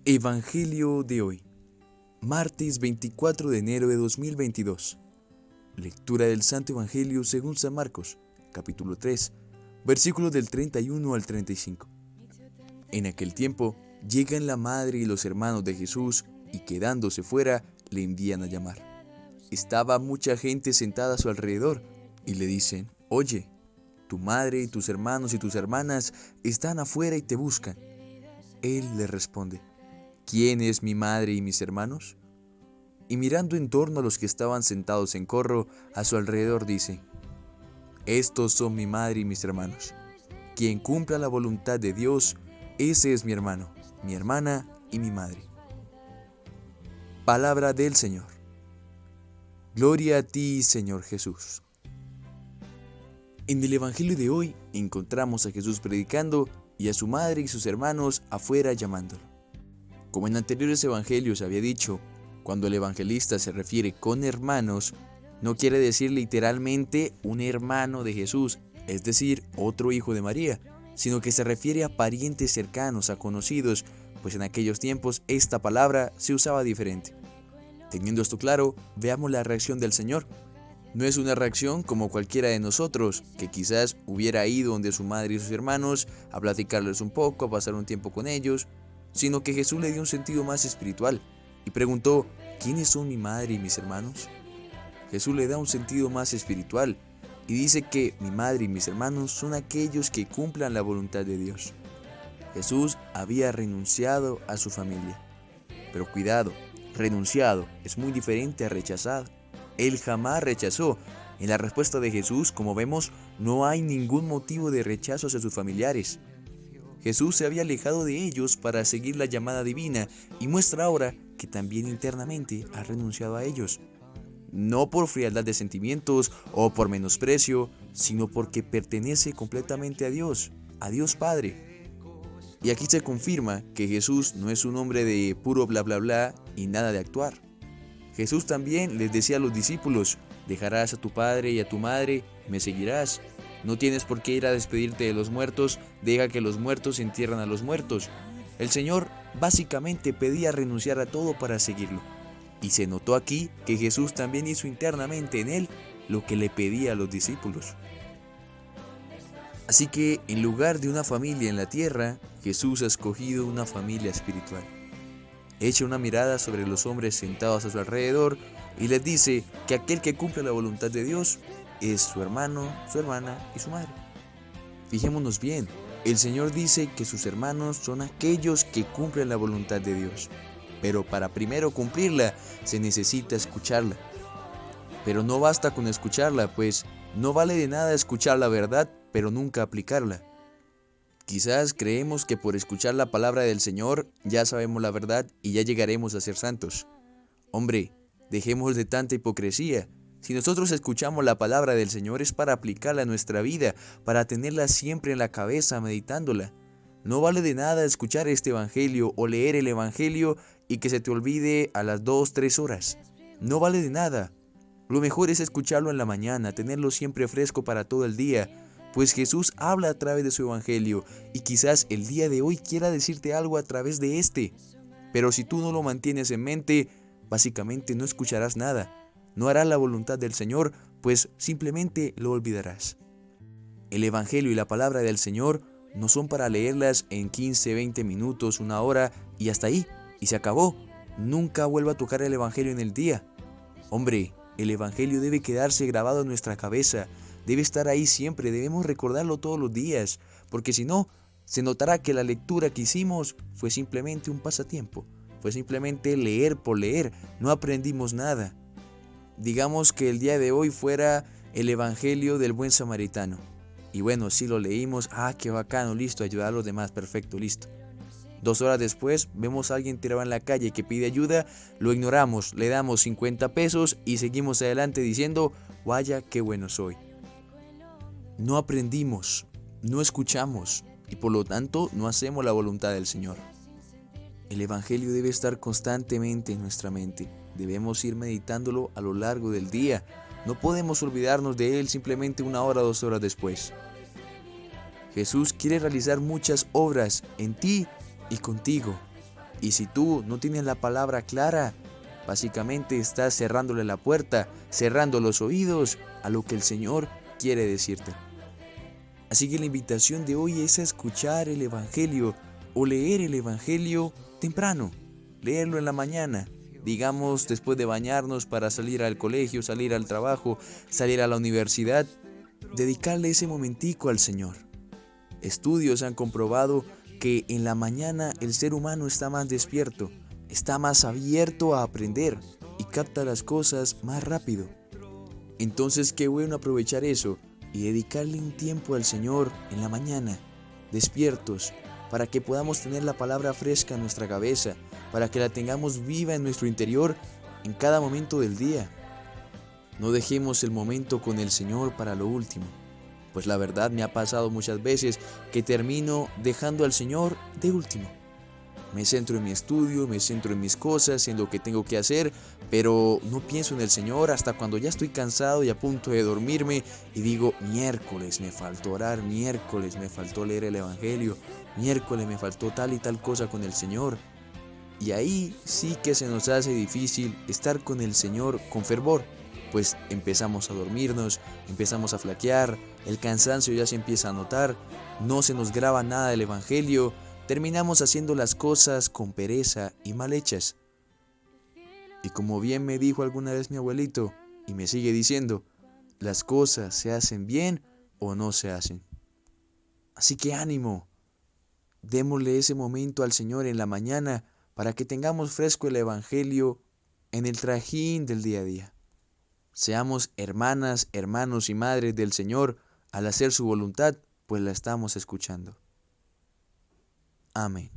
Evangelio de hoy, martes 24 de enero de 2022. Lectura del Santo Evangelio según San Marcos, capítulo 3, versículos del 31 al 35. En aquel tiempo, llegan la madre y los hermanos de Jesús y quedándose fuera, le envían a llamar. Estaba mucha gente sentada a su alrededor y le dicen: «Oye, tu madre y tus hermanos y tus hermanas están afuera y te buscan». Él les responde: «¿Quién es mi madre y mis hermanos?». Y mirando en torno a los que estaban sentados en corro a su alrededor dice: «Estos son mi madre y mis hermanos. Quien cumpla la voluntad de Dios, ese es mi hermano, mi hermana y mi madre». Palabra del Señor. Gloria a ti, Señor Jesús. En el Evangelio de hoy encontramos a Jesús predicando y a su madre y sus hermanos afuera llamándolo. Como en anteriores evangelios había dicho, cuando el evangelista se refiere con hermanos, no quiere decir literalmente un hermano de Jesús, es decir, otro hijo de María, sino que se refiere a parientes cercanos, a conocidos, pues en aquellos tiempos esta palabra se usaba diferente. Teniendo esto claro, veamos la reacción del Señor. No es una reacción como cualquiera de nosotros, que quizás hubiera ido donde su madre y sus hermanos a platicarles un poco, a pasar un tiempo con ellos, sino que Jesús le dio un sentido más espiritual y preguntó: ¿quiénes son mi madre y mis hermanos? Jesús le da un sentido más espiritual y dice que mi madre y mis hermanos son aquellos que cumplan la voluntad de Dios. Jesús había renunciado a su familia. Pero cuidado, renunciado es muy diferente a rechazado. Él jamás rechazó. En la respuesta de Jesús, como vemos, no hay ningún motivo de rechazo hacia sus familiares. Jesús se había alejado de ellos para seguir la llamada divina y muestra ahora que también internamente ha renunciado a ellos. No por frialdad de sentimientos o por menosprecio, sino porque pertenece completamente a Dios Padre. Y aquí se confirma que Jesús no es un hombre de puro bla bla bla y nada de actuar. Jesús también les decía a los discípulos: «Dejarás a tu padre y a tu madre, me seguirás. No tienes por qué ir a despedirte de los muertos, deja que los muertos entierren a los muertos». El Señor básicamente pedía renunciar a todo para seguirlo. Y se notó aquí que Jesús también hizo internamente en él lo que le pedía a los discípulos. Así que en lugar de una familia en la tierra, Jesús ha escogido una familia espiritual. Echa una mirada sobre los hombres sentados a su alrededor y les dice que aquel que cumple la voluntad de Dios es su hermano, su hermana y su madre. Fijémonos bien, el Señor dice que sus hermanos son aquellos que cumplen la voluntad de Dios. Pero para primero cumplirla, se necesita escucharla. Pero no basta con escucharla, pues no vale de nada escuchar la verdad, pero nunca aplicarla. Quizás creemos que por escuchar la palabra del Señor ya sabemos la verdad y ya llegaremos a ser santos. Hombre, dejemos de tanta hipocresía. Si nosotros escuchamos la palabra del Señor es para aplicarla a nuestra vida, para tenerla siempre en la cabeza, meditándola. No vale de nada escuchar este evangelio o leer el evangelio y que se te olvide a las 2-3 horas. No vale de nada. Lo mejor es escucharlo en la mañana, tenerlo siempre fresco para todo el día, pues Jesús habla a través de su evangelio y quizás el día de hoy quiera decirte algo a través de este. Pero si tú no lo mantienes en mente, básicamente no escucharás nada. No harás la voluntad del Señor, pues simplemente lo olvidarás. El evangelio y la palabra del Señor no son para leerlas en 15-20 minutos, una hora y hasta ahí, y se acabó. Nunca vuelva a tocar el evangelio en el día. Hombre, el evangelio debe quedarse grabado en nuestra cabeza, debe estar ahí siempre, debemos recordarlo todos los días, porque si no, se notará que la lectura que hicimos fue simplemente un pasatiempo, fue simplemente leer por leer, no aprendimos nada. Digamos que el día de hoy fuera el evangelio del buen samaritano. Y bueno, si lo leímos, qué bacano, listo, ayudar a los demás, perfecto, listo. 2 horas después, vemos a alguien tirado en la calle que pide ayuda, lo ignoramos, le damos 50 pesos y seguimos adelante diciendo: vaya, qué bueno soy. No aprendimos, no escuchamos y por lo tanto no hacemos la voluntad del Señor. El evangelio debe estar constantemente en nuestra mente. Debemos ir meditándolo a lo largo del día. No podemos olvidarnos de él simplemente 1 hora o 2 horas después. Jesús quiere realizar muchas obras en ti y contigo. Y si tú no tienes la palabra clara, básicamente estás cerrándole la puerta, cerrando los oídos a lo que el Señor quiere decirte. Así que la invitación de hoy es a escuchar el Evangelio o leer el Evangelio temprano, leerlo en la mañana, digamos después de bañarnos para salir al colegio, salir al trabajo, salir a la universidad, dedicarle ese momentico al Señor. Estudios han comprobado que en la mañana el ser humano está más despierto, está más abierto a aprender y capta las cosas más rápido. Entonces, qué bueno aprovechar eso y dedicarle un tiempo al Señor en la mañana, despiertos, para que podamos tener la palabra fresca en nuestra cabeza, para que la tengamos viva en nuestro interior en cada momento del día. No dejemos el momento con el Señor para lo último, pues la verdad me ha pasado muchas veces que termino dejando al Señor de último. Me centro en mi estudio, me centro en mis cosas, en lo que tengo que hacer, pero no pienso en el Señor hasta cuando ya estoy cansado y a punto de dormirme y digo, miércoles me faltó orar, miércoles me faltó leer el Evangelio, miércoles me faltó tal y tal cosa con el Señor. Y ahí sí que se nos hace difícil estar con el Señor con fervor, pues empezamos a dormirnos, empezamos a flaquear, el cansancio ya se empieza a notar, no se nos graba nada del Evangelio, terminamos haciendo las cosas con pereza y mal hechas. Y como bien me dijo alguna vez mi abuelito, y me sigue diciendo, las cosas se hacen bien o no se hacen. Así que ánimo, démosle ese momento al Señor en la mañana para que tengamos fresco el Evangelio en el trajín del día a día. Seamos hermanas, hermanos y madres del Señor al hacer su voluntad, pues la estamos escuchando. Amén.